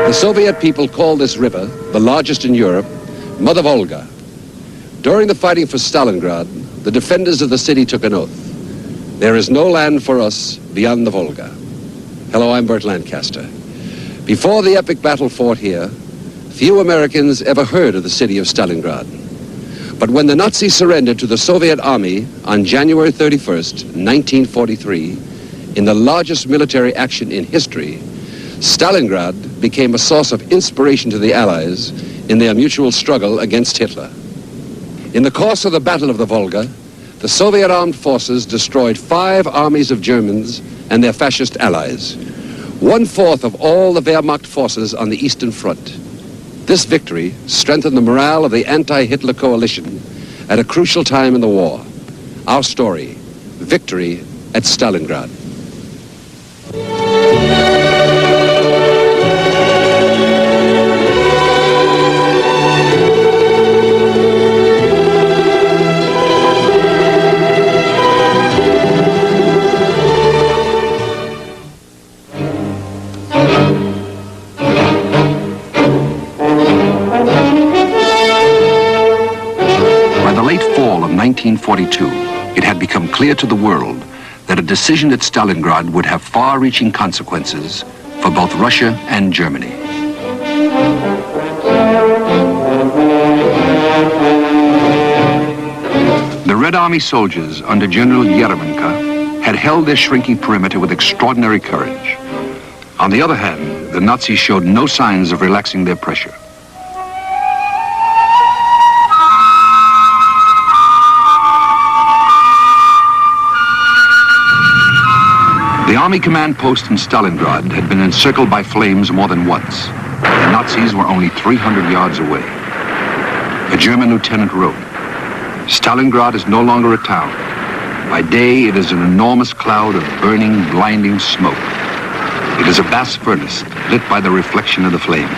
The Soviet people called this river, the largest in Europe, Mother Volga. During the fighting for Stalingrad, the defenders of the city took an oath. There is no land for us beyond the Volga. Hello, I'm Burt Lancaster. Before the epic battle fought here, few Americans ever heard of the city of Stalingrad. But when the Nazis surrendered to the Soviet army on January 31st, 1943, in the largest military action in history, Stalingrad became a source of inspiration to the Allies in their mutual struggle against Hitler. In the course of the Battle of the Volga, the Soviet armed forces destroyed 5 armies of Germans and their fascist allies, 1/4 of all the Wehrmacht forces on the Eastern Front. This victory strengthened the morale of the anti-Hitler coalition at a crucial time in the war. Our story, victory at Stalingrad. By the late fall of 1942, it had become clear to the world that a decision at Stalingrad would have far-reaching consequences for both Russia and Germany. The Red Army soldiers under General Yeremenko had held their shrinking perimeter with extraordinary courage. On the other hand, the Nazis showed no signs of relaxing their pressure. The army command post in Stalingrad had been encircled by flames more than once. The Nazis were only 300 yards away. A German lieutenant wrote, "Stalingrad is no longer a town. By day, it is an enormous cloud of burning, blinding smoke. It is a vast furnace lit by the reflection of the flame."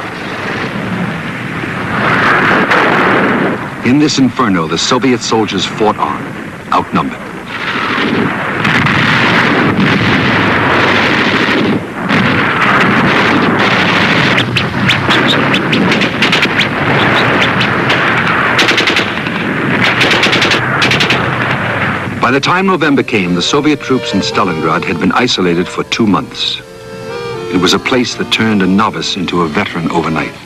In this inferno, the Soviet soldiers fought on, outnumbered. By the time November came, the Soviet troops in Stalingrad had been isolated for 2 months. It was a place that turned a novice into a veteran overnight.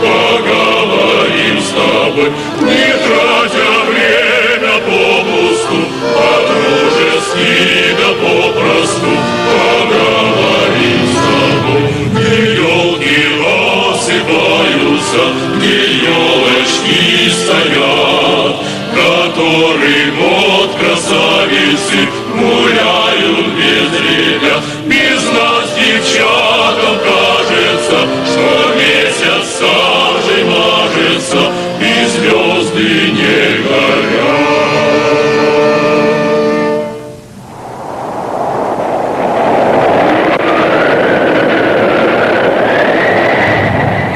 Поговорим с тобой, не тратя время попусту, по-дружески да попросту. Поговорим с тобой, где елки рассыпаются, где елочки стоят, которым от красавицы гуляют без ребят. Без нас, девчатам, кажется, что месяц сажей мажется и звезды не горят.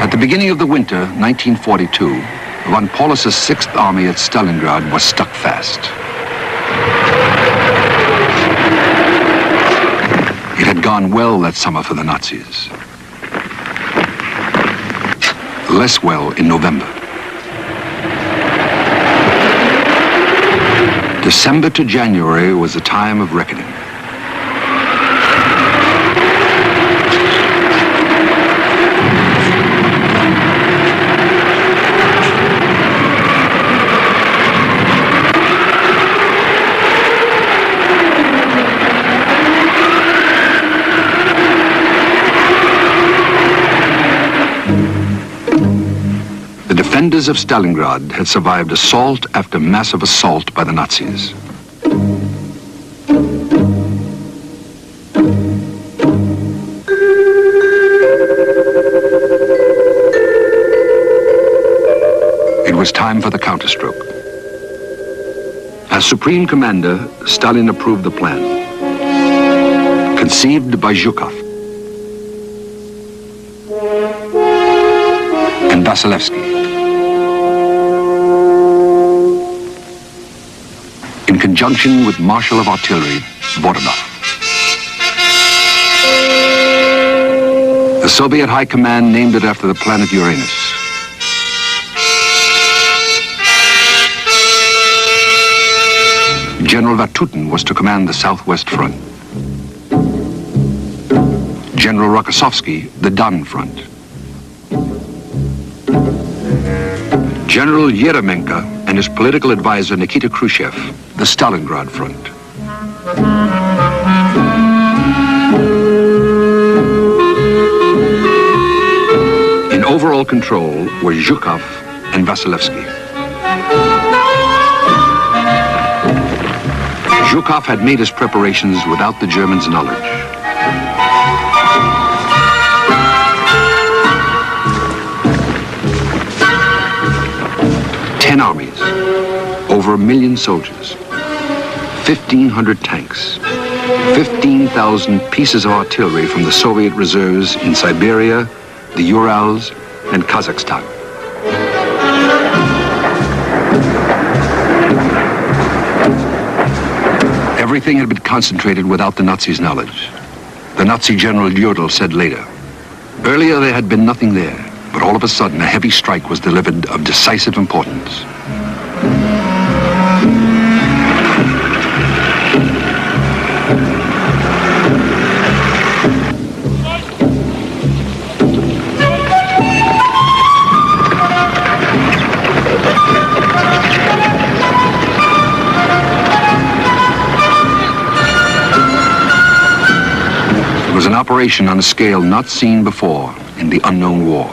At the beginning of the winter, 1942, von Paulus's 6th Army at Stalingrad was stuck fast. It had gone well that summer for the Nazis. Less well in November. December to January was a time of reckoning. The defenders of Stalingrad had survived assault after massive assault by the Nazis. It was time for the counterstroke. As Supreme Commander, Stalin approved the plan, conceived by Zhukov and Vasilevsky, in conjunction with Marshal of Artillery, Voronov. The Soviet High Command named it after the planet Uranus. General Vatutin was to command the Southwest Front. General Rokossovsky, the Don Front. General Yeremenko and his political advisor Nikita Khrushchev, the Stalingrad Front. In overall control were Zhukov and Vasilevsky. Zhukov had made his preparations without the Germans' knowledge. Ten armies, over 1 million soldiers, 1,500 tanks, 15,000 pieces of artillery from the Soviet reserves in Siberia, the Urals, and Kazakhstan. Everything had been concentrated without the Nazis' knowledge. The Nazi General Jodl said later, earlier there had been nothing there, but all of a sudden a heavy strike was delivered of decisive importance. It was an operation on a scale not seen before in the unknown war.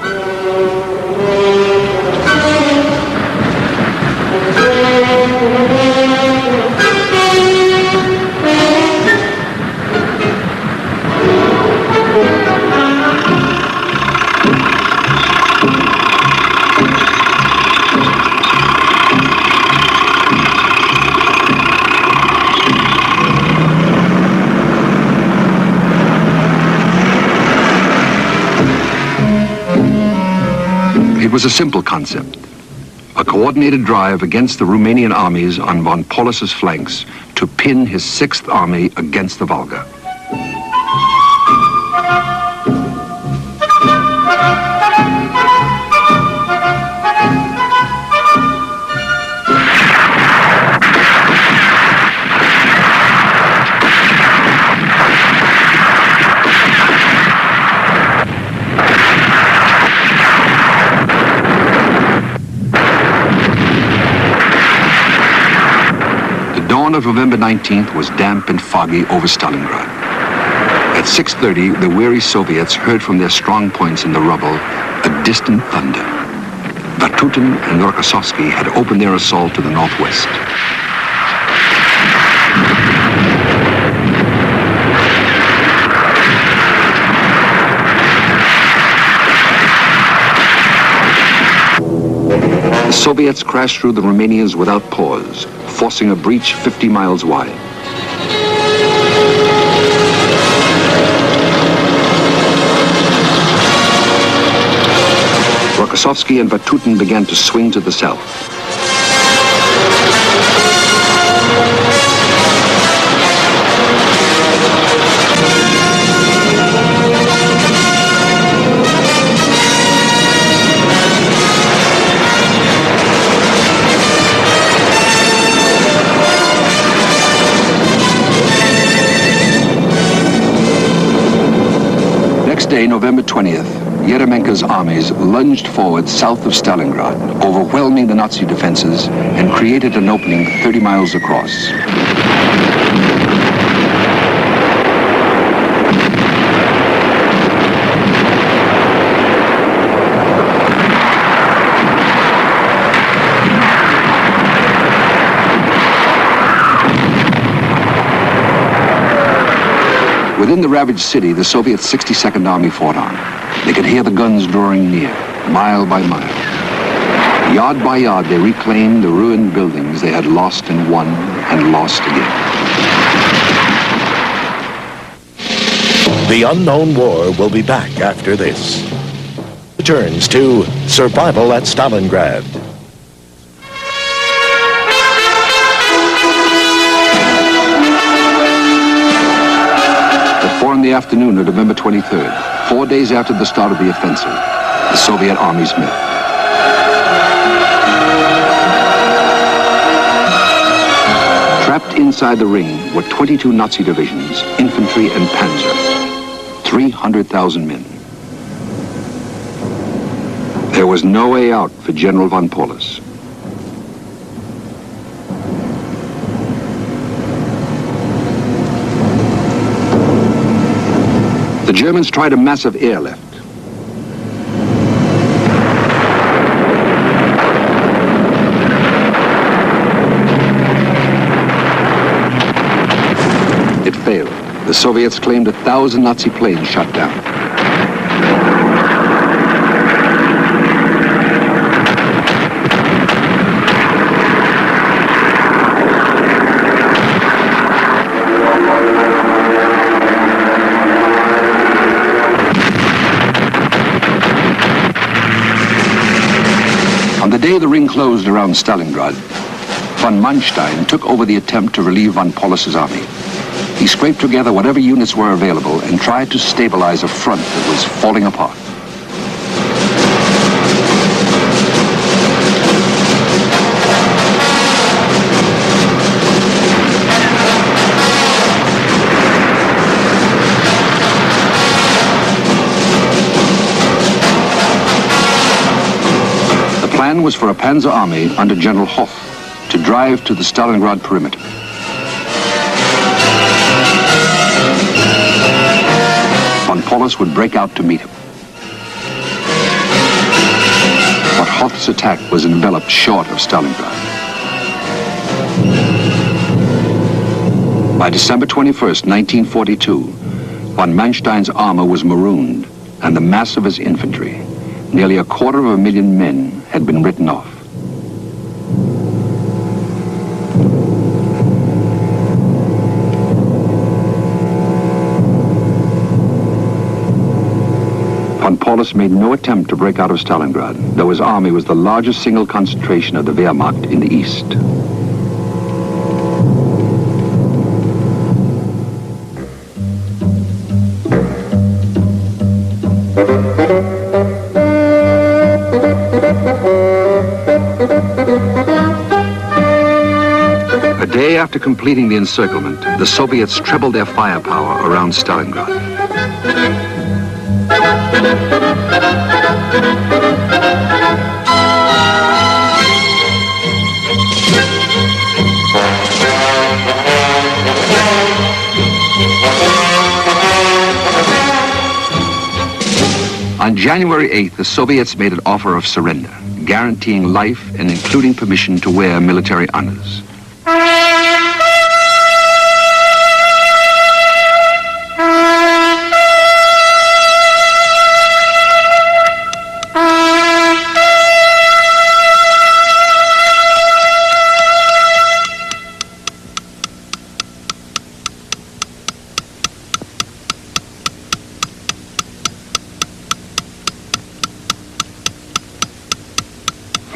It was a simple concept, a coordinated drive against the Romanian armies on von Paulus's flanks to pin his 6th Army against the Volga. The dawn of November 19th was damp and foggy over Stalingrad. At 6:30, the weary Soviets heard from their strong points in the rubble a distant thunder. Vatutin and Rokossovsky had opened their assault to the northwest. The Soviets crashed through the Romanians without pause, forcing a breach 50 miles wide. Rokossovsky and Vatutin began to swing to the south. Next day, November 20th, Yeremenko's armies lunged forward south of Stalingrad, overwhelming the Nazi defenses and created an opening 30 miles across. Within the ravaged city, the Soviet 62nd Army fought on. They could hear the guns drawing near, mile by mile. Yard by yard, they reclaimed the ruined buildings they had lost and won and lost again. The unknown war will be back after this. Returns to Survival at Stalingrad. At 4 in the afternoon of November 23rd, 4 days after the start of the offensive, the Soviet armies met. Trapped inside the ring were 22 Nazi divisions, infantry and panzer, 300,000 men. There was no way out for General von Paulus. The Germans tried a massive airlift. It failed. The Soviets claimed 1,000 Nazi planes shot down. On the day the ring closed around Stalingrad, von Manstein took over the attempt to relieve von Paulus's army. He scraped together whatever units were available and tried to stabilize a front that was falling apart. The plan was for a panzer army under General Hoff to drive to the Stalingrad perimeter. Von Paulus would break out to meet him. But Hoff's attack was enveloped short of Stalingrad. By December 21st, 1942, von Manstein's armor was marooned, and the mass of his infantry, nearly 250,000 men, had been written off. Von Paulus made no attempt to break out of Stalingrad, though his army was the largest single concentration of the Wehrmacht in the east. A day after completing the encirclement, the Soviets trebled their firepower around Stalingrad. On January 8th, the Soviets made an offer of surrender, guaranteeing life and including permission to wear military honors.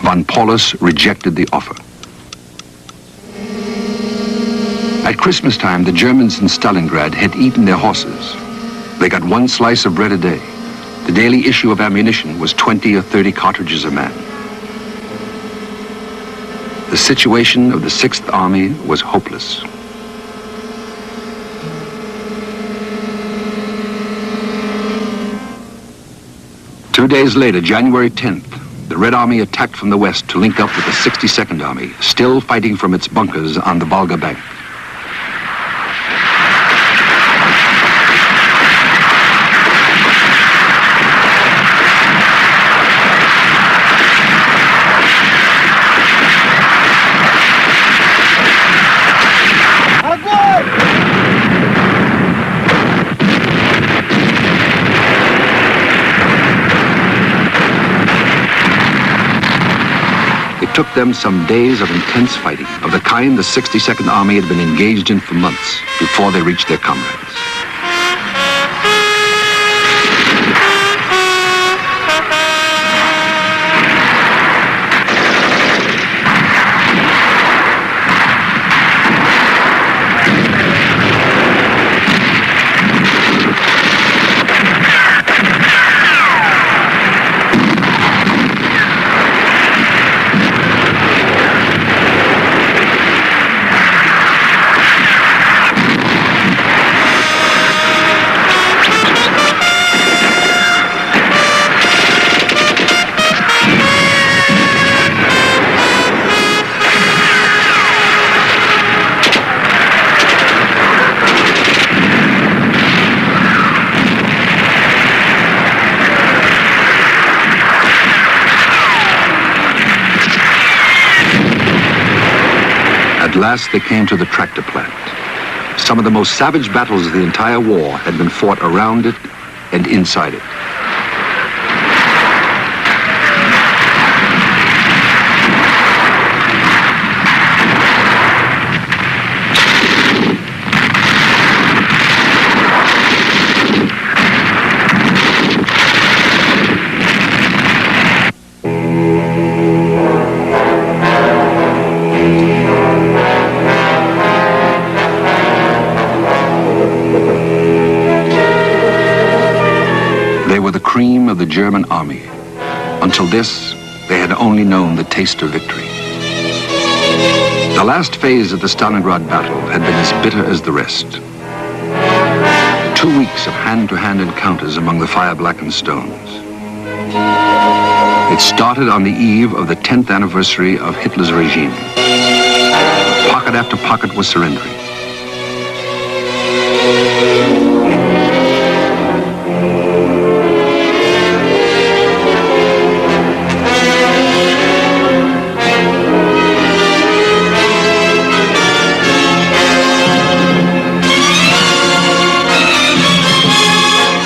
Von Paulus rejected the offer. At Christmas time, the Germans in Stalingrad had eaten their horses. They got one slice of bread a day. The daily issue of ammunition was 20 or 30 cartridges a man. The situation of the 6th Army was hopeless. Two days later, January 10th, the Red Army attacked from the west to link up with the 62nd Army, still fighting from its bunkers on the Volga bank. took them some days of intense fighting, of the kind the 62nd Army had been engaged in for months before they reached their comrades. At last they came to the tractor plant. Some of the most savage battles of the entire war had been fought around it and inside it. Of the German army. Until this, they had only known the taste of victory. The last phase of the Stalingrad battle had been as bitter as the rest. 2 weeks of hand-to-hand encounters among the fire-blackened stones. It started on the eve of the 10th anniversary of Hitler's regime. Pocket after pocket was surrendering.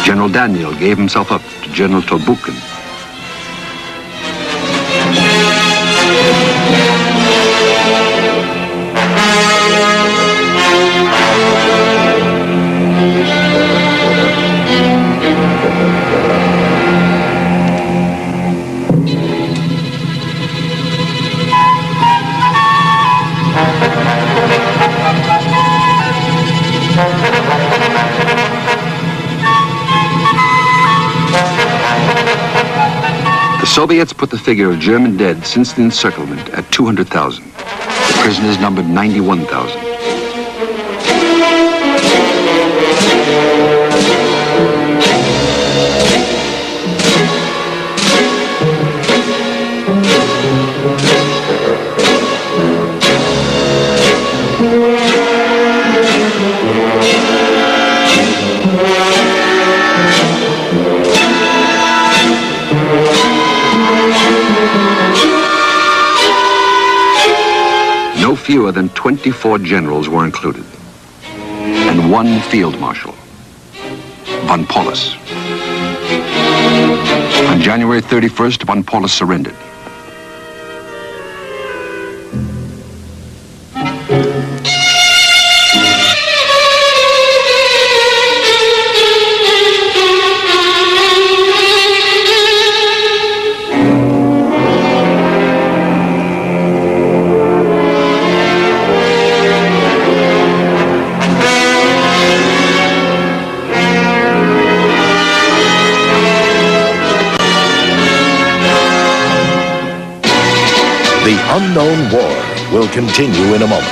General Daniel gave himself up to General Tolbukin. The Soviets put the figure of German dead since the encirclement at 200,000. The prisoners numbered 91,000. No fewer than 24 generals were included, and one field marshal, von Paulus. On January 31st, von Paulus surrendered. The unknown war will continue in a moment.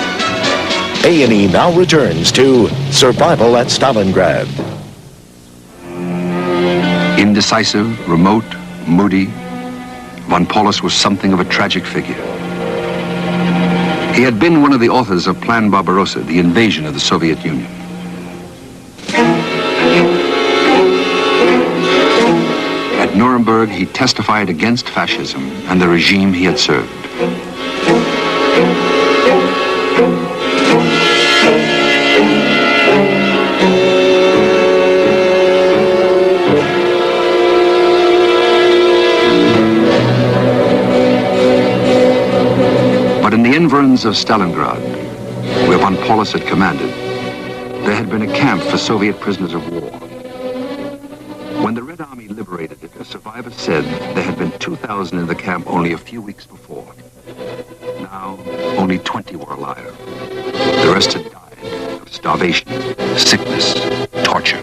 A&E now returns to Survival at Stalingrad. Indecisive, remote, moody, von Paulus was something of a tragic figure. He had been one of the authors of Plan Barbarossa, the invasion of the Soviet Union. At Nuremberg, he testified against fascism and the regime he had served. ruins of Stalingrad, where von Paulus had commanded, there had been a camp for Soviet prisoners of war. When the Red Army liberated it, a survivor said there had been 2,000 in the camp only a few weeks before. Now, only 20 were alive. The rest had died of starvation, sickness, torture.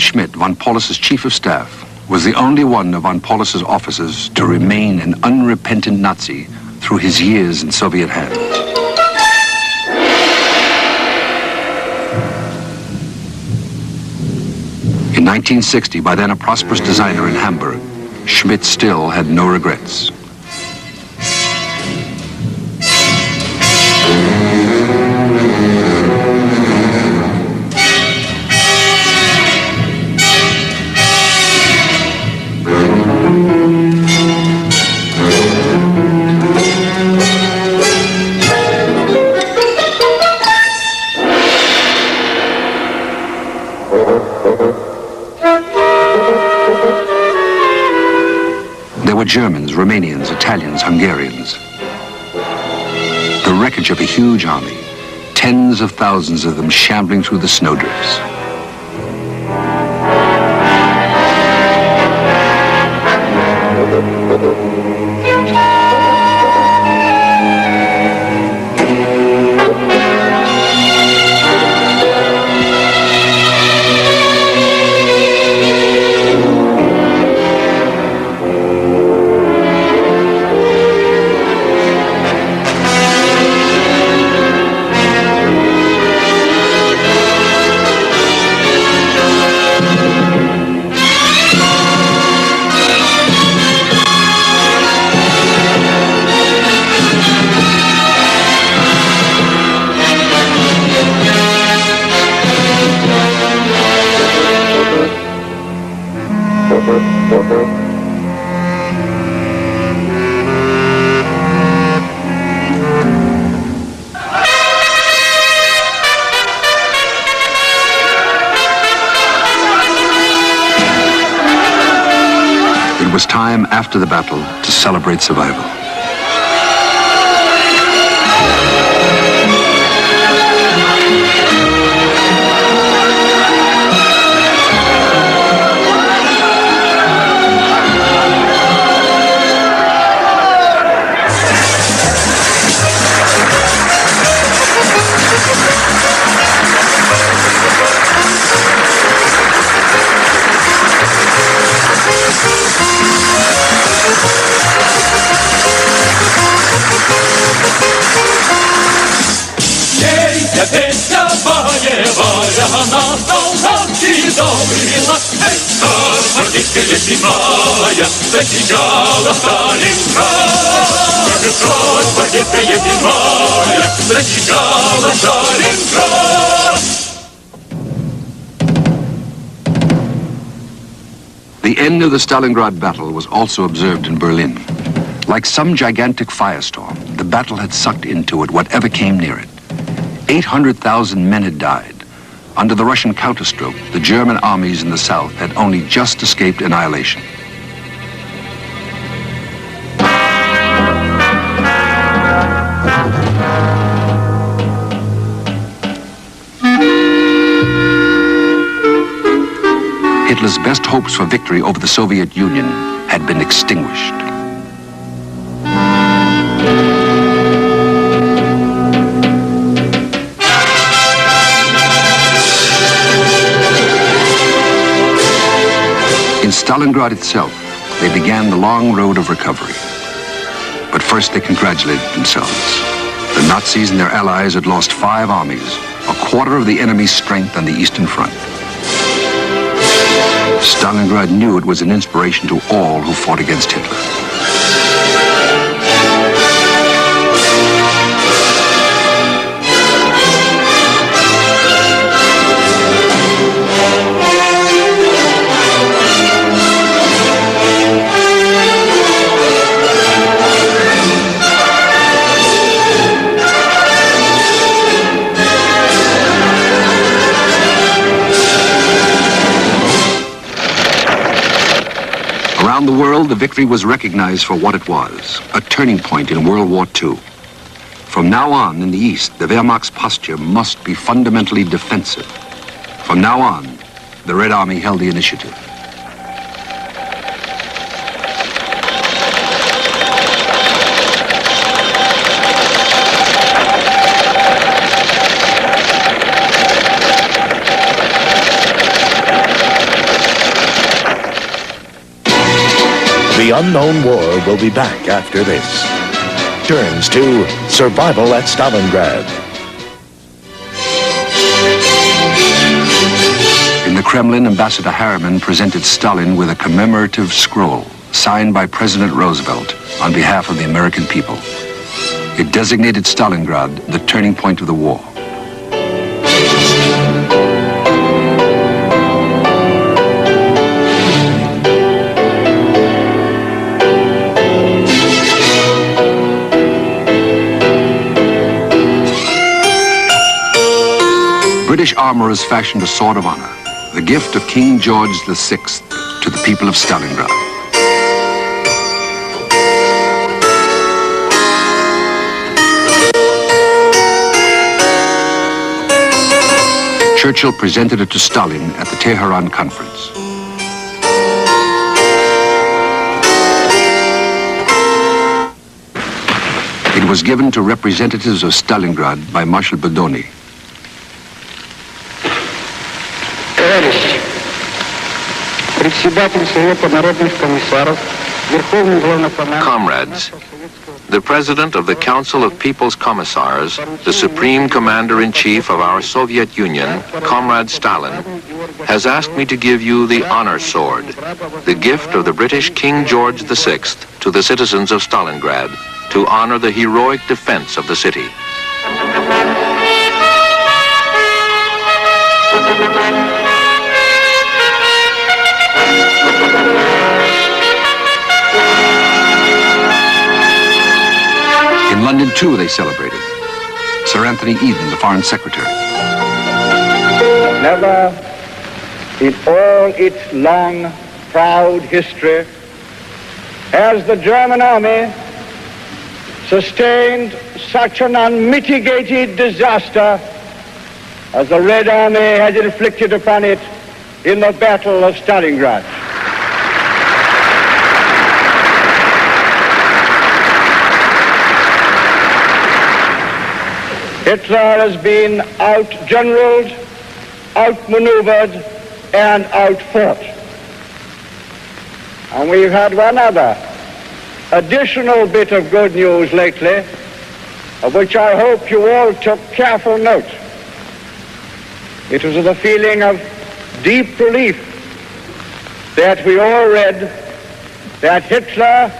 Schmidt, von Paulus's chief of staff, was the only one of von Paulus's officers to remain an unrepentant Nazi through his years in Soviet hands. In 1960, by then a prosperous designer in Hamburg, Schmidt still had no regrets. Germans, Romanians, Italians, Hungarians. The wreckage of a huge army, tens of thousands of them shambling through the snowdrifts. It was time after the battle to celebrate survival. Песня боевая, она солдатский добрый лад. Гвардейская зимая засияла Сталинград. Гвардейская зимая засияла Сталинград. The end of the Stalingrad battle was also observed in Berlin. Like some gigantic firestorm, the battle had sucked into it whatever came near it. 800,000 men had died. Under the Russian Counterstroke, the German armies in the south had only just escaped annihilation. Hitler's best hopes for victory over the Soviet Union had been extinguished. Stalingrad itself, they began the long road of recovery. But first they congratulated themselves. The Nazis and their allies had lost 5 armies, a quarter of the enemy's strength on the Eastern Front. Stalingrad knew it was an inspiration to all who fought against Hitler. Around the world, the victory was recognized for what it was, a turning point in World War II. From now on, in the East, the Wehrmacht's posture must be fundamentally defensive. From now on, the Red Army held the initiative. The Unknown War will be back after this. Turns to survival at Stalingrad. In the Kremlin, Ambassador Harriman presented Stalin with a commemorative scroll signed by President Roosevelt on behalf of the American people. It designated Stalingrad the turning point of the war. British armorers fashioned a sword of honor, the gift of King George VI to the people of Stalingrad. Churchill presented it to Stalin at the Tehran conference. It was given to representatives of Stalingrad by Marshal Bedoni. Comrades, the President of the Council of People's Commissars, the Supreme Commander-in-Chief of our Soviet Union, Comrade Stalin, has asked me to give you the Honor Sword, the gift of the British King George VI to the citizens of Stalingrad, to honor the heroic defense of the city. In London, too, they celebrated. Sir Anthony Eden, the Foreign Secretary. Never in all its long, proud history has the German army sustained such an unmitigated disaster as the Red Army has inflicted upon it in the Battle of Stalingrad. Hitler has been out-generaled, out-maneuvered, and out-fought. And we've had one other additional bit of good news lately, of which I hope you all took careful note. It was with a feeling of deep relief that we all read that Hitler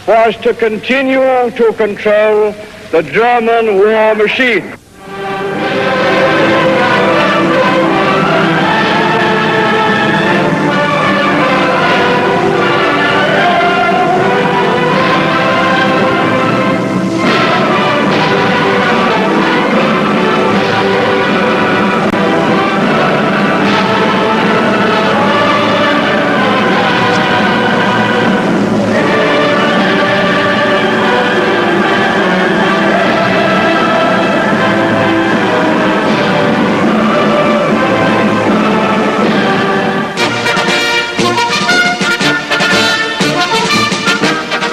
was to continue to control the German war machine.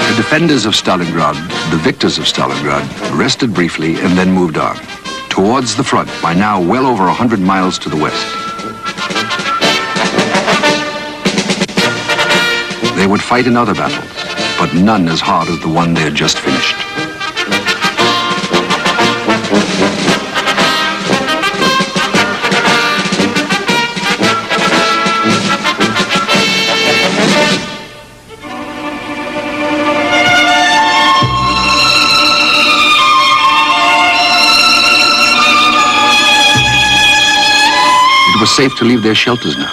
The defenders of Stalingrad, the victors of Stalingrad, rested briefly and then moved on, towards the front, by now well over 100 miles to the west. They would fight in other battles, but none as hard as the one they had just finished. It was safe to leave their shelters now.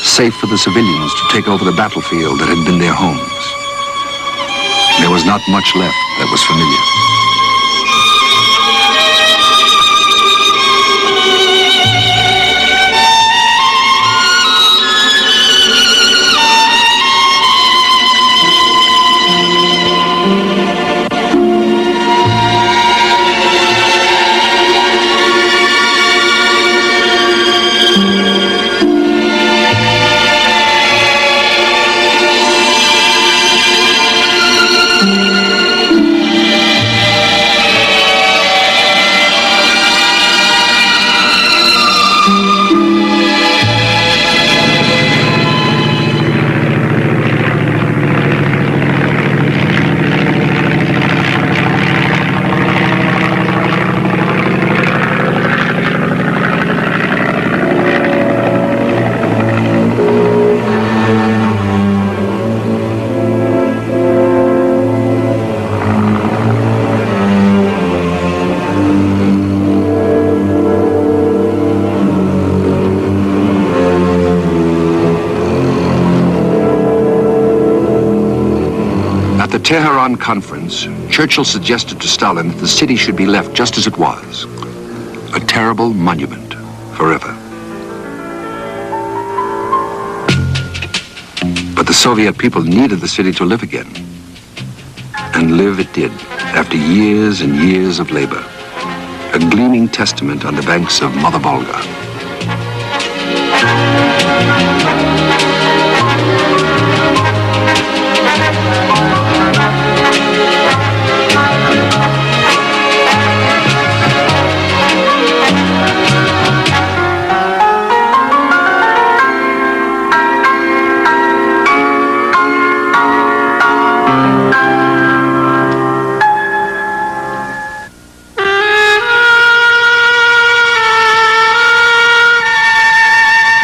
Safe for the civilians to take over the battlefield that had been their homes. There was not much left that was familiar. Tehran conference, Churchill suggested to Stalin that the city should be left just as it was. A terrible monument forever. But the Soviet people needed the city to live again. And live it did, after years and years of labor. A gleaming testament on the banks of Mother Volga.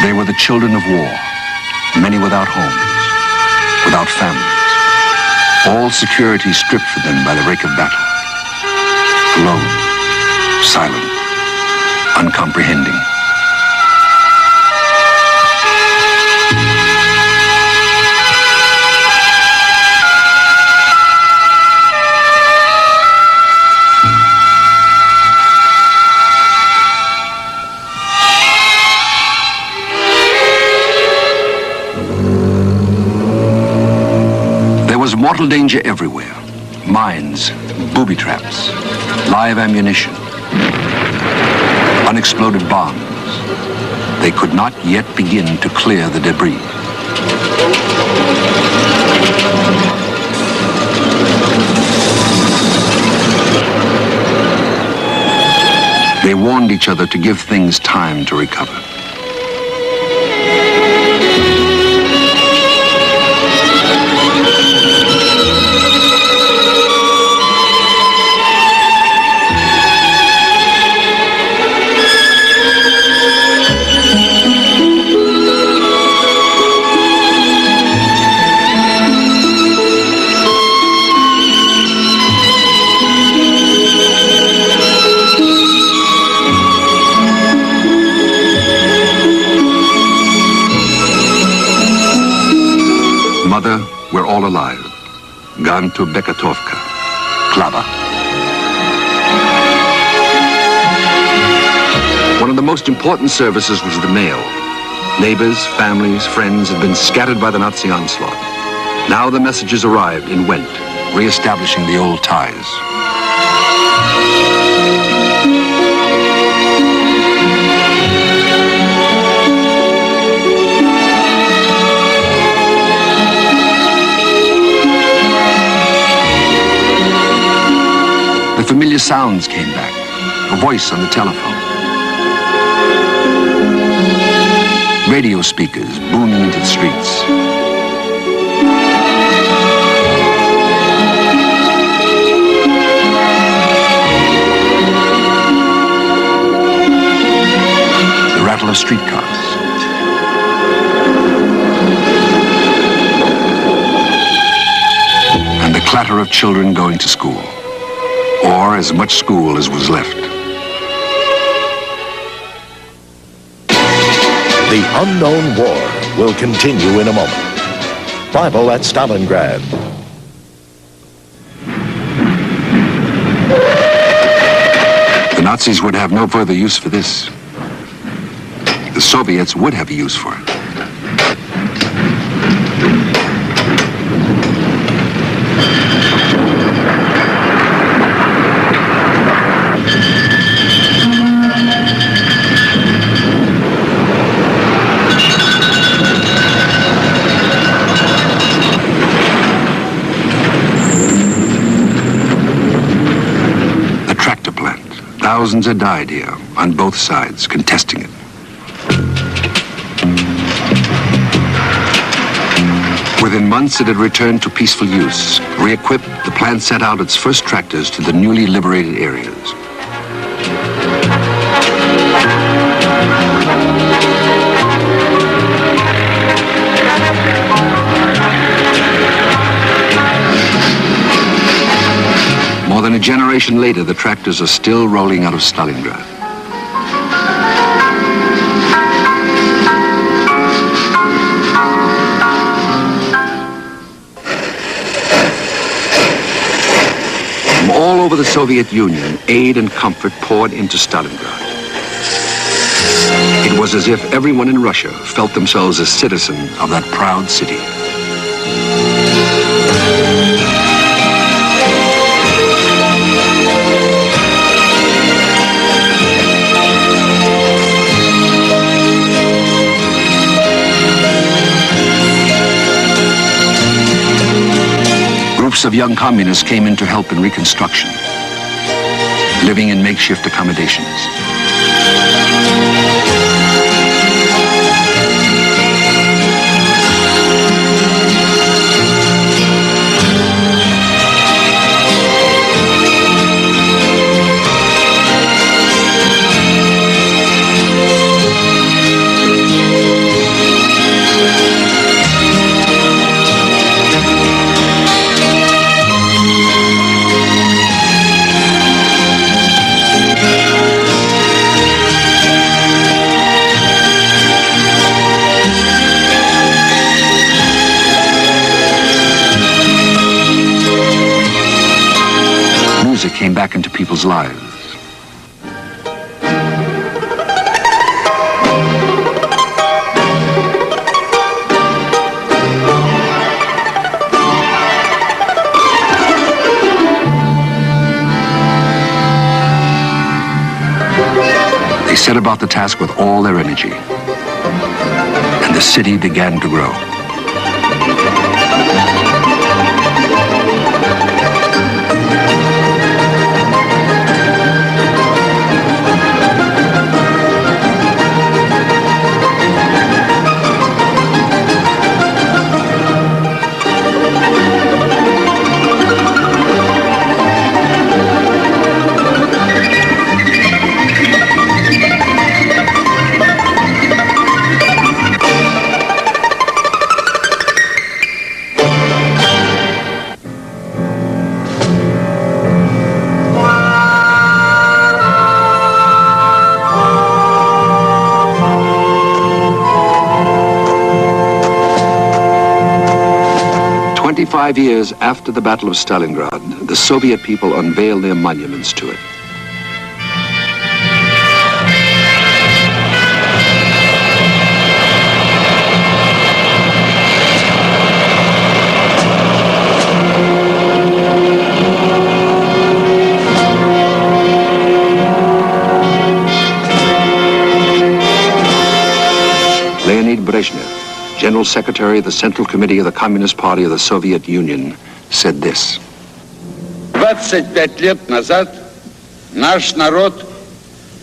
They were the children of war, many without homes, without families, all security stripped from them by the rake of battle. Alone, silent, uncomprehending. Mortal danger everywhere. Mines, booby traps, live ammunition, unexploded bombs. They could not yet begin to clear the debris. They warned each other to give things time to recover. Mother, we're all alive. Gone to Bekatovka. Klava. One of the most important services was the mail. Neighbors, families, friends had been scattered by the Nazi onslaught. Now the messages arrived and went, re-establishing the old ties. The familiar sounds came back, a voice on the telephone. Radio speakers booming into the streets. of streetcars. And the clatter of children going to school, or as much school as was left. The unknown war will continue in a moment. Bible at Stalingrad. The Nazis would have no further use for this. The Soviets would have a use for it. Thousands had died here, on both sides, contesting it. Within months, it had returned to peaceful use. Re-equipped, the plant sent out its first tractors to the newly liberated areas. More than a generation later, the tractors are still rolling out of Stalingrad. From all over the Soviet Union, aid and comfort poured into Stalingrad. It was as if everyone in Russia felt themselves a citizen of that proud city. Groups of young communists came in to help in reconstruction, living in makeshift accommodations. Music came back into people's lives. They set about the task with all their energy, and the city began to grow. Five years after the Battle of Stalingrad, the Soviet people unveiled their monuments to it. Leonid Brezhnev, General Secretary of the Central Committee of the Communist Party of the Soviet Union, said this. 25 лет назад наш народ,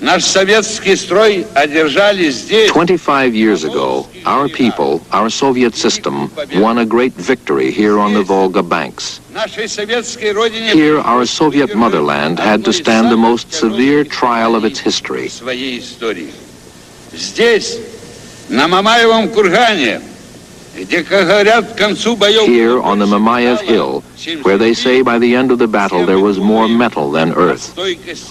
наш советский строй одержали здесь. 25 years ago, our people, our Soviet system, won a great victory here on the Volga banks. Here, our Soviet motherland had to stand the most severe trial of its history. здесь, на Мамаевом кургане, где, как говорят, к концу боев... Here on the Mamayev Hill, where they say by the end of the battle there was more metal than earth.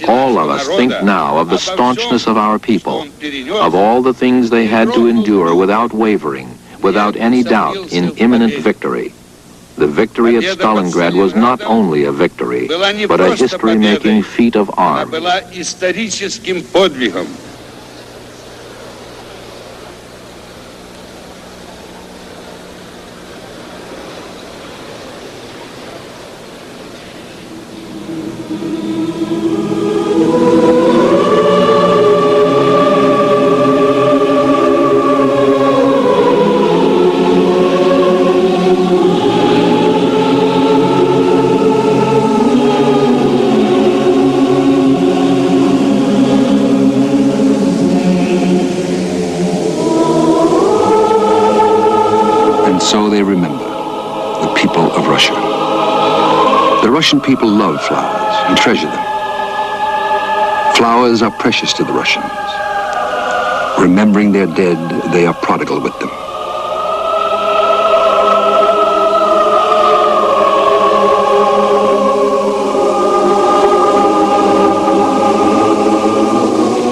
All of us think now of the staunchness of our people, of all the things they had to endure without wavering, without any doubt in imminent victory. The victory at Stalingrad was not only a victory, but a history-making feat of arms. Была историческим подвигом. So they remember the people of Russia. The Russian people love flowers and treasure them. Flowers are precious to the Russians. Remembering their dead, they are prodigal with them.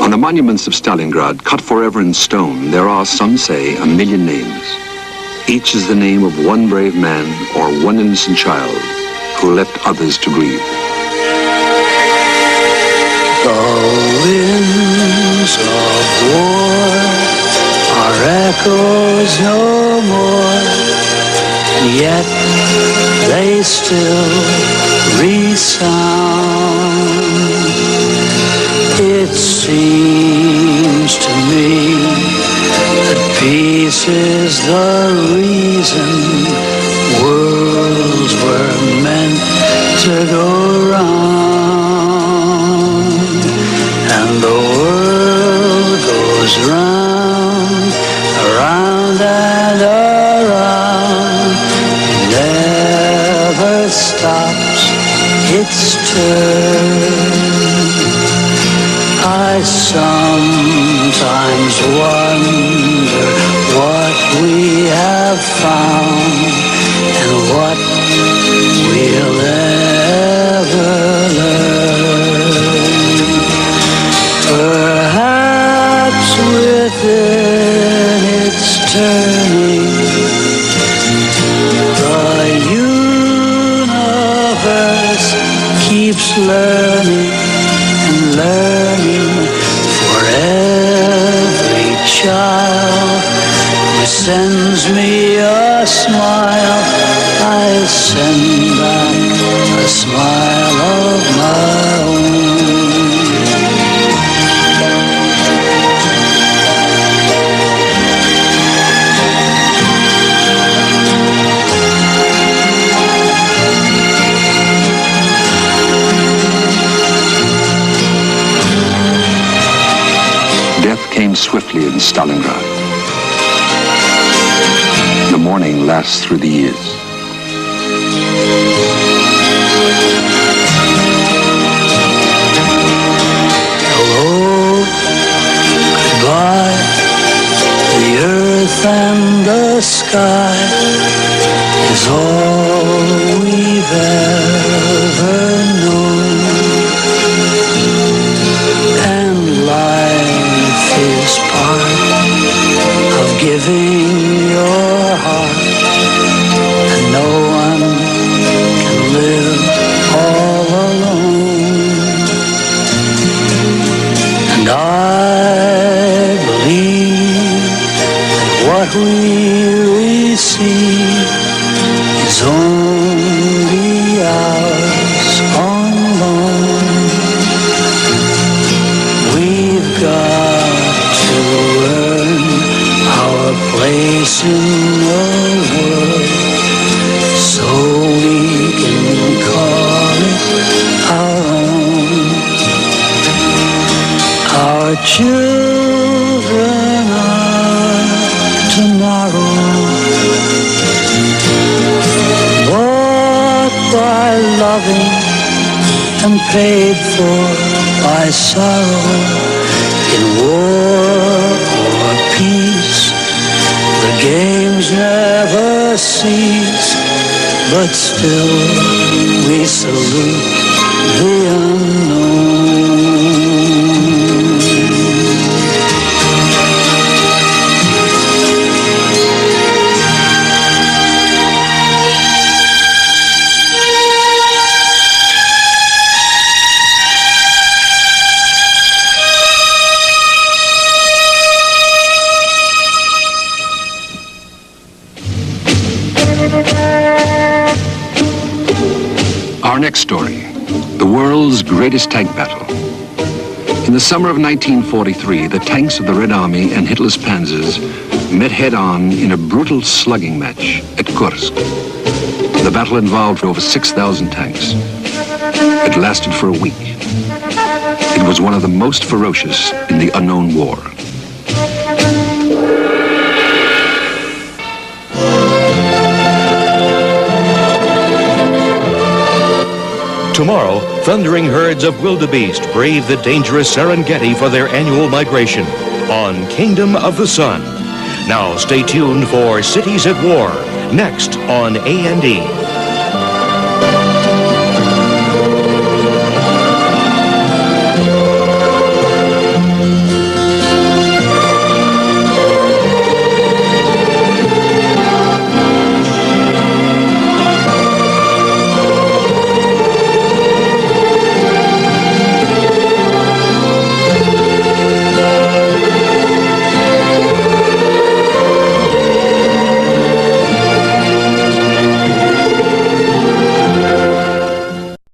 On the monuments of Stalingrad, cut forever in stone, there are, some say, 1 million names. Each is the name of one brave man or one innocent child who left others to grieve. The winds of war are echoes no more, yet they still resound. It seems to me that peace is the reason worlds were meant to go round, and the world goes round, around and around, it never stops its turn. I sometimes wonder what we have found and what we'll ever learn. Perhaps within its turning, the universe keeps learning and learning. For every child who sends me a smile, I send back a smile of my own. Death came swiftly in Stalingrad. The mourning lasts through the years. Hello, goodbye, the earth and the sky is all we've ever known, and life is part of giving your heart, and no one can live all alone. And I believe that what we receive is only ours on loan. We've got to earn our place in the world so we can call it our own. Our children are tomorrow, bought by loving and paid for by sorrow, in war but still we salute the unknown. Our next story, the world's greatest tank battle. In the summer of 1943, the tanks of the Red Army and Hitler's panzers met head-on in a brutal slugging match at Kursk. The battle involved over 6,000 tanks. It lasted for a week. It was one of the most ferocious in the unknown war. Tomorrow, thundering herds of wildebeest brave the dangerous Serengeti for their annual migration on Kingdom of the Sun. Now stay tuned for Cities at War, next on A&E.